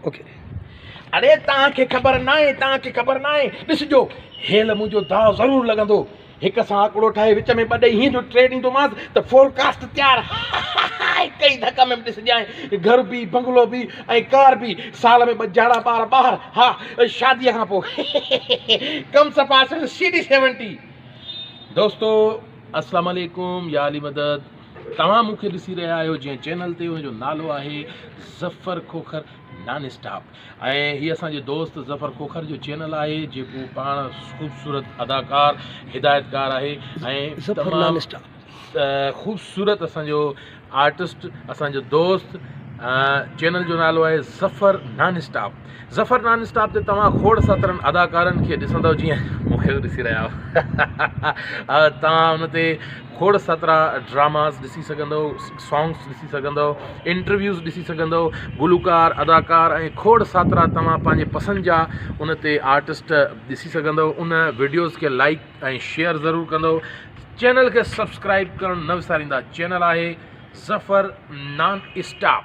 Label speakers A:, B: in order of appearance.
A: Okay अरे तव्हांखे ख़बर न आहे ॾिसिजो हेल मुंहिंजो दाव ज़रूरु लॻंदो हिक सां आकड़ो ठाहे विच में ॿ ॾेई हीअं जो ट्रेड ईंदोमांसि त फोरकास्ट तयारु हिक ई धक में ॾिसिजांइ घर बि बंगलो बि ऐं कार बि साल में 2 जाड़ा ॿार ॿाहिरि हा शादीअ खां पोइ कम सफ़ा CD70 दोस्तो अस्सलाम वालेकुम या अली मदद तव्हां मूंखे ॾिसी रहिया आहियो जंहिं चैनल ते हुनजो नालो आहे ज़फ़र खोखर नॉन स्टॉप ऐं हीअ असांजे दोस्त ज़फ़र खोखर जो चैनल आहे जेको पाण ख़ूबसूरत अदाकार हिदायतकार आहे ऐं तमामु ख़ूबसूरत असांजो आर्टिस्ट असांजो दोस्त चैनल जो नालो आहे ज़फ़र नॉन स्टॉप ते तव्हां खोड़ सातरनि अदाकारनि खे ॾिसंदव जीअं मूंखे ॾिसी रहिया आहियो तव्हां हुन ते खोड़ सातरा ड्रामास ॾिसी सघंदव सॉन्ग्स ॾिसी सघंदव इंटरव्यूज़ ॾिसी सघंदव गुलकार अदाकार ऐं खोड़ सातरा तव्हां पंहिंजे पसंदि जा उन ते आर्टिस्ट ॾिसी सघंदव उन वीडियोज़ खे लाइक ऐं शेयर ज़रूरु कंदव चैनल खे सब्सक्राइब करणु न विसारींदा चैनल आहे ज़फ़र नॉन स्टॉप।